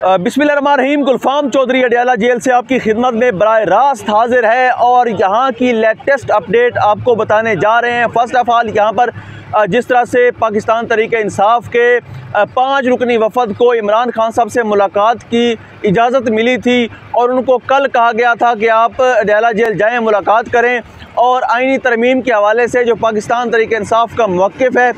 बिस्मिल्लाहिर्रहमानिर्रहीम। गुलफाम चौधरी अडियाला जेल से आपकी खिदमत में बराह रास्त हाजिर है और यहाँ की लेटेस्ट अपडेट आपको बताने जा रहे हैं। फ़र्स्ट ऑफ़ ऑल यहाँ पर जिस तरह से पाकिस्तान तहरीक इंसाफ के 5 रुकनी वफ़द को इमरान खान साहब से मुलाकात की इजाज़त मिली थी और उनको कल कहा गया था कि आप अडियाला जेल जाएँ, मुलाकात करें और आईनी तरमीम के हवाले से जो पाकिस्तान तहरीक इंसाफ का मौक़िफ़ है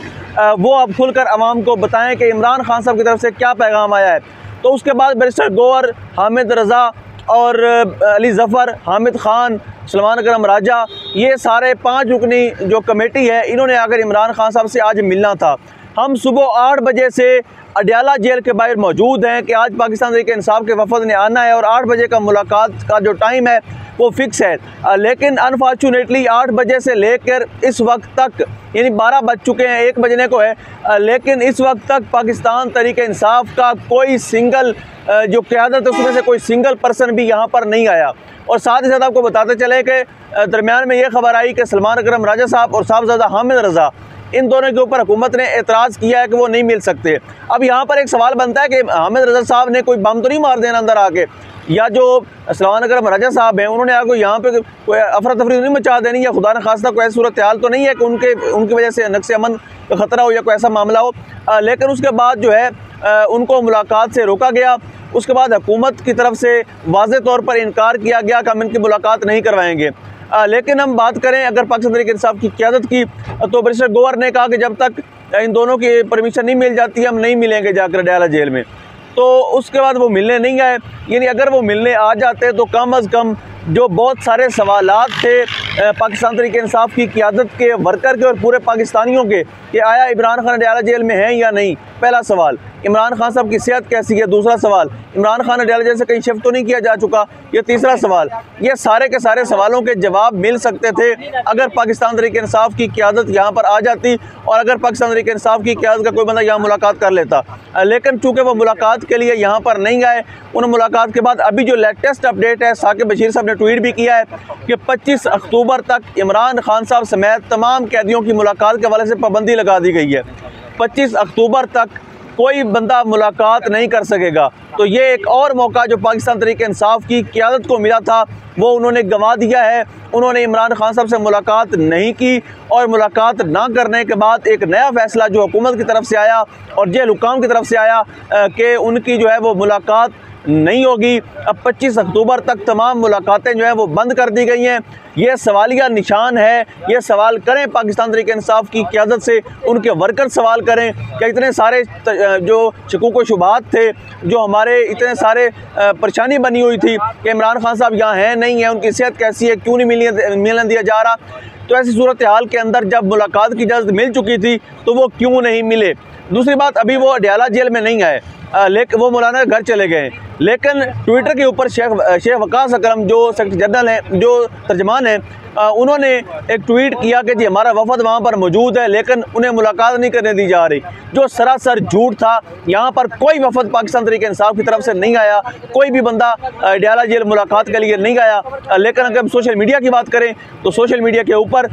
वो आप खुलकर आवाम को बताएँ कि इमरान खान साहब की तरफ से क्या पैगाम आया है। तो उसके बाद बैरिस्टर गौहर, हामिद रज़ा और अली ज़फ़र, हामिद ख़ान, सलमान करम राजा, ये सारे 5 रुकनी जो कमेटी है इन्होंने आकर इमरान खान साहब से आज मिलना था। हम सुबह 8 बजे से अडियाला जेल के बाहर मौजूद हैं कि आज पाकिस्तान तहरीक इंसाफ के वफ़द ने आना है और 8 बजे का मुलाकात का जो टाइम है वो फ़िक्स है। लेकिन अनफॉर्चुनेटली 8 बजे से लेकर इस वक्त तक यानी 12 बज चुके हैं, 1 बजने को है, लेकिन इस वक्त तक पाकिस्तान तहरीक इंसाफ का कोई सिंगल जो क़यादत है उसमें से कोई सिंगल पर्सन भी यहाँ पर नहीं आया। और साथ ही साथ आपको बताते चले कि दरमियान में ये खबर आई कि सलमान करम राजा साहब और साहबजादा हामिद रज़ा, इन दोनों के ऊपर हुकूमत ने एतराज़ किया है कि वो नहीं मिल सकते। अब यहाँ पर एक सवाल बनता है कि हामिद रज़ा साहब ने कोई बम तो नहीं मार देना अंदर आके, या जो सलमान करम राजा साहब हैं उन्होंने आगे यहाँ पे कोई अफरा तफरी नहीं मचा देनी, या खुदा न खास्ता कोई ऐसी सूरत हाल तो नहीं है कि उनकी वजह से नक्श अमन का ख़तरा हो या कोई ऐसा मामला हो। लेकिन उसके बाद जो है उनको मुलाकात से रोका गया। उसके बाद हुकूमत की तरफ से वाज़े तौर पर इनकार किया गया कि हम इनकी मुलाकात नहीं करवाएंगे। लेकिन हम बात करें अगर पाकिस्तान तहरीक इंसाफ की क़यादत की, तो बैरिस्टर गौहर ने कहा कि जब तक इन दोनों की परमिशन नहीं मिल जाती हम नहीं मिलेंगे जाकर अडियाला जेल में। तो उसके बाद वो मिलने नहीं आए, यानी अगर वो मिलने आ जाते तो कम अज़ कम जो बहुत सारे सवालात थे पाकिस्तान तहरीक इंसाफ की क़यादत के, वर्कर के और पूरे पाकिस्तानियों के कि आया इमरान खान अडियाला जेल में हैं या नहीं। पहला सवाल, इमरान खान साहब की सेहत कैसी है। दूसरा सवाल, इमरान खान अडियाला जेल से कहीं शिफ्ट तो नहीं किया जा चुका। ये तीसरा सवाल। ये सारे के सारे सवालों के जवाब मिल सकते थे अगर पाकिस्तान तहरीक इंसाफ की क़यादत यहाँ पर आ जाती और अगर पाकिस्तान तहरीक इंसाफ की क़यादत का कोई बंदा यहाँ मुलाकात कर लेता। लेकिन चूँकि वो मुलाकात के लिए यहाँ पर नहीं आए, उन मुलाकात के बाद अभी जो लेटेस्ट अपडेट है, साकिब बशीर साहब ने ट्वीट भी किया है कि 25 अक्टूबर तक इमरान खान साहब समेत तमाम कैदियों की मुलाकात के हवाले से पाबंदी लगा दी गई है। 25 अक्टूबर तक कोई बंदा मुलाकात नहीं कर सकेगा। तो ये एक और मौका जो पाकिस्तान तहरीक इंसाफ की क़यादत को मिला था वो उन्होंने गंवा दिया है। उन्होंने इमरान खान साहब से मुलाकात नहीं की और मुलाकात ना करने के बाद एक नया फ़ैसला जो हुकूमत की तरफ से आया और जेल हुकाम की तरफ से आया कि उनकी जो है वो मुलाकात नहीं होगी। अब 25 अक्टूबर तक तमाम मुलाकातें जो हैं वो बंद कर दी गई हैं। ये सवालिया निशान है। ये सवाल करें पाकिस्तान तहरीक इंसाफ की क़यादत से, उनके वर्कर सवाल करें कि इतने सारे जो शकूक व शुबहात थे, जो हमारे इतने सारे परेशानी बनी हुई थी कि इमरान खान साहब यहाँ हैं नहीं हैं, उनकी सेहत कैसी है, क्यों नहीं मिलने दिया जा रहा। तो ऐसी सूरत हाल के अंदर जब मुलाकात की इजाज़त मिल चुकी थी तो वो क्यों नहीं मिले। दूसरी बात, अभी वो अडियाला जेल में नहीं आए, लेकिन वो मौलाना के घर चले गए। लेकिन ट्विटर के ऊपर शेख वकास अकरम जो सेक्रेटरी जनरल हैं, जो तर्जमान हैं, उन्होंने एक ट्वीट किया कि जी हमारा वफद वहाँ पर मौजूद है लेकिन उन्हें मुलाकात नहीं करने दी जा रही, जो सरासर झूठ था। यहाँ पर कोई वफद पाकिस्तान तहरीक इंसाफ की तरफ से नहीं आया, कोई भी बंदा अडियाला जेल मुलाकात के लिए नहीं आया। लेकिन अगर हम सोशल मीडिया की बात करें तो सोशल मीडिया के ऊपर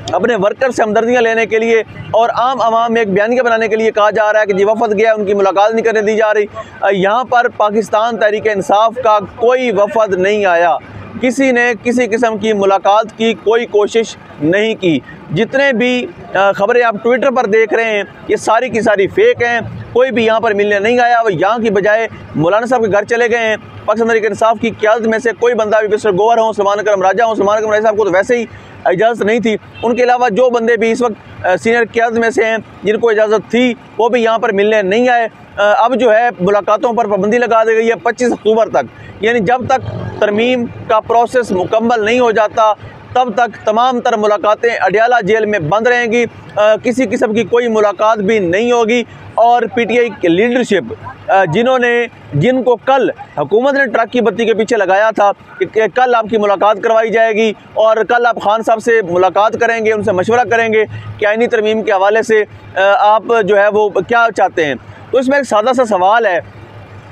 अपने वर्कर से हमदर्दियाँ लेने के लिए और आम आवाम में एक बयानिया बनाने के लिए कहा जा रहा है कि जी वफद गया, उनकी मुलाकात नहीं करने दी जा रही। यहाँ पर पाकिस्तान तहरीक इंसाफ का कोई वफद नहीं आया, किसी ने किसी किस्म की मुलाकात की कोई कोशिश नहीं की। जितने भी ख़बरें आप ट्विटर पर देख रहे हैं ये सारी की सारी फेक हैं। कोई भी यहाँ पर मिलने नहीं आया, वो यहाँ की बजाय मौलाना साहब के घर चले गए हैं। पाकिस्तान तहरीक इंसाफ की क़यादत में से कोई बंदा भी, बैरिस्टर गौहर हों, सलमान करम राजा हों, सलमान करम राजा साहब को तो वैसे ही इजाज़त नहीं थी, उनके अलावा जो बंदे भी इस वक्त सीनियर क़यादत में से हैं जिनको इजाज़त थी वो भी यहाँ पर मिलने नहीं आए। अब जो है मुलाकातों पर पाबंदी लगा दी गई है 25 अक्टूबर तक, यानी जब तक तरमीम का प्रोसेस मुकम्मल नहीं हो जाता तब तक तमाम तर मुलाकातें अडियाला जेल में बंद रहेंगी। किसी किस्म की कोई मुलाकात भी नहीं होगी। और पीटीआई की लीडरशिप जिनको कल हुकूमत ने ट्रक की बत्ती के पीछे लगाया था कि कल आपकी मुलाकात करवाई जाएगी और कल आप खान साहब से मुलाकात करेंगे, उनसे मशवरा करेंगे कि आईनी तरमीम के हवाले से आप जो है वो क्या चाहते हैं। तो इसमें एक सादा सा सवाल है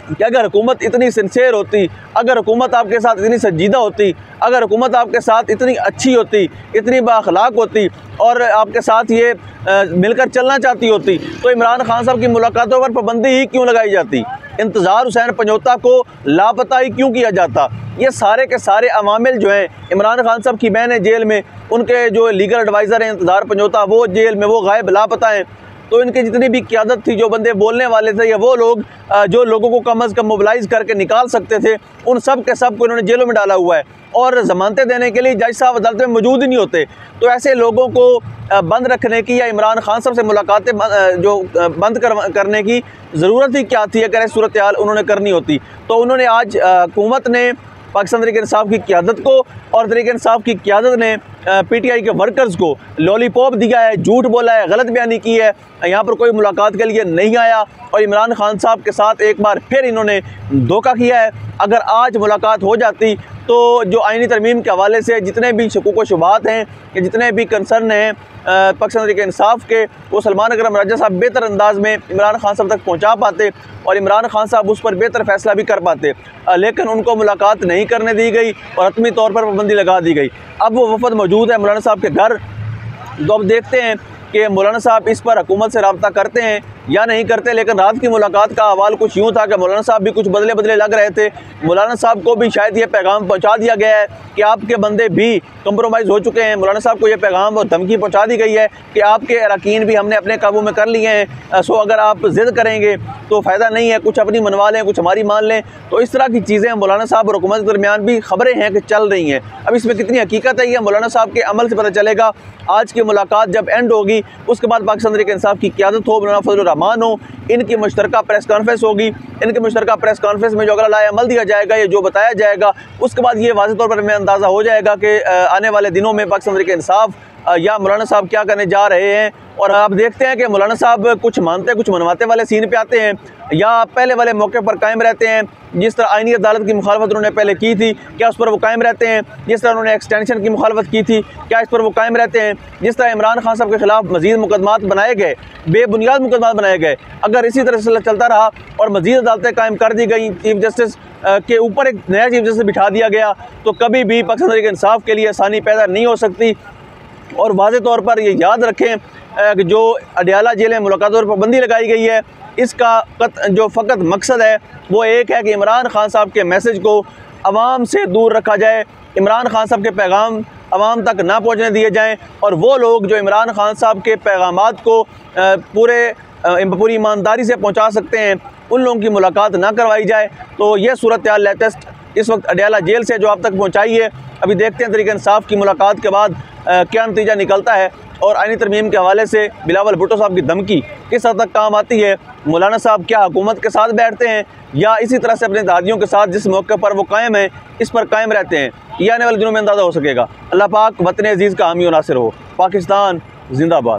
कि अगर हुकूमत इतनी सिंसेयर होती, अगर हुकूमत आपके साथ इतनी संजीदा होती, अगर हुकूमत आपके साथ इतनी अच्छी होती, इतनी बाअखलाक होती और आपके साथ ये मिलकर चलना चाहती होती, तो इमरान खान साहब की मुलाकातों पर पाबंदी ही क्यों लगाई जाती। इंतज़ार हुसैन पंजोता को लापता ही क्यों किया जाता। ये सारे के सारे अवामिल जो हैं, इमरान खान साहब की बहन है जेल में, उनके जो लीगल एडवाइज़र हैं इंतज़ार पंजोता वो जेल में, वो गायब लापता हैं। तो इनकी जितनी भी क़यादत थी, जो बंदे बोलने वाले थे या वो लोग जो लोगों को कम अज़ कम मोबिलाइज़ करके निकाल सकते थे, उन सब के सब को इन्होंने जेलों में डाला हुआ है। और ज़मानतें देने के लिए जज साहब अदालत में मौजूद ही नहीं होते। तो ऐसे लोगों को बंद रखने की या इमरान खान साहब से मुलाकातें बंद करने की ज़रूरत ही क्या थी अगर ऐसी सूरत हाल उन्होंने करनी होती। तो उन्होंने आज हुकूमत ने पाकिस्तान तहरीक इंसाफ की क़यादत को और तहरीक इंसाफ की क़यादत ने PTI के वर्कर्स को लॉलीपॉप दिया है, झूठ बोला है, गलत बयानी की है, यहाँ पर कोई मुलाकात के लिए नहीं आया और इमरान खान साहब के साथ एक बार फिर इन्होंने धोखा किया है। अगर आज मुलाकात हो जाती तो जो आईनी तरमीम के हवाले से जितने भी शकूक व शुबहात हैं या जितने भी कंसर्न हैं पाकिस्तान तहरीक इंसाफ के, वो सलमान अकरम राजा साहब बेहतर अंदाज में इमरान खान साहब तक पहुँचा पाते और इमरान खान साहब उस पर बेहतर फैसला भी कर पाते। लेकिन उनको मुलाकात नहीं करने दी गई और हतमी तौर पर पाबंदी लगा दी गई। अब वो वफद मौजूद है मौलाना साहब के घर। तो अब देखते हैं कि मौलाना साहब इस पर हुकूमत से रब्ता करते हैं या नहीं करते। लेकिन रात की मुलाकात का अहवाल कुछ यूँ था कि मौलाना साहब भी कुछ बदले बदले लग रहे थे। मौलाना साहब को भी शायद ये पैगाम पहुँचा दिया गया है कि आपके बंदे भी कंप्रोमाइज़ हो चुके हैं। मौलाना साहब को ये पैगाम और धमकी पहुँचा दी गई है कि आपके अरकान भी हमने अपने काबू में कर लिए हैं, सो अगर आप ज़िद करेंगे तो फ़ायदा नहीं है, कुछ अपनी मनवा लें, कुछ हमारी मान लें। तो इस तरह की चीज़ें मौलाना साहब और हुकूमत के दरमियान भी ख़बरें हैं कि चल रही हैं। अब इसमें कितनी हकीकत है ये मौलाना साहब के अमल से पता चलेगा। आज की मुलाकात जब एंड होगी उसके बाद पाकिस्तान तहरीक इंसाफ की क़यादत हो, मौलाना फजलुर रहमान हो, इनकी मुश्तरका प्रेस कॉन्फ्रेंस होगी। इनके मुश्तरका प्रेस कॉन्फ्रेंस में जो अगला अमल दिया जाएगा, ये जो बताया जाएगा, उसके बाद ये वाज़ेह तौर पर हमें अंदाज़ा हो जाएगा कि आने वाले दिनों में पाकिस्तान तहरीक इंसाफ या मौलाना साहब क्या करने जा रहे हैं। और आप देखते हैं कि मौलाना साहब कुछ मानते कुछ मनवाते वाले सीन पे आते हैं या पहले वाले मौके पर कायम रहते हैं। जिस तरह आईनी अदालत की मुखालफत उन्होंने पहले की थी, क्या उस पर वो कायम रहते हैं? जिस तरह उन्होंने एक्सटेंशन की मुखालफत की थी, क्या इस पर वो कायम रहते हैं? जिस तरह इमरान खान साहब के खिलाफ मजीद मुकदमात बनाए गए, बेबुनियाद मुकदमात बनाए गए, अगर इसी तरह से चलता रहा और मजीद अदालतें कायम कर दी गई, चीफ जस्टिस के ऊपर एक नया चीफ जस्टिस बिठा दिया गया, तो कभी भी पाकिस्तान तहरीक इंसाफ के लिए आसानी पैदा नहीं हो सकती। और वाज़े तौर पर ये याद रखें कि जो अडियाला जेल में मुलाकातों पर पाबंदी लगाई गई है, इसका जो फ़कत मकसद है वो एक है कि इमरान खान साहब के मैसेज को अवाम से दूर रखा जाए, इमरान खान साहब के पैगाम अवाम तक ना पहुँचने दिए जाएँ और वो लोग जो इमरान खान साहब के पैगामात को पूरी ईमानदारी से पहुँचा सकते हैं, उन लोगों की मुलाकात ना करवाई जाए। तो ये सूरत हाल लेटेस्ट इस वक्त अडियाला जेल से जो आप तक पहुँचाई है। अभी देखते हैं तहरीक इंसाफ की मुलाकात के बाद क्या नतीजा निकलता है और आईनी तरमीम के हवाले से बिलावल भुट्टो साहब की धमकी किस हद तक काम आती है। मौलाना साहब क्या हुकूमत के साथ बैठते हैं या इसी तरह से अपने दादियों के साथ जिस मौके पर वो कायम है इस पर कायम रहते हैं, ये आने वाले दिनों में अंदाज़ा हो सकेगा। अल्लाह पाक वतन अजीज़ का हामी और नासिर हो। पाकिस्तान जिंदाबाद।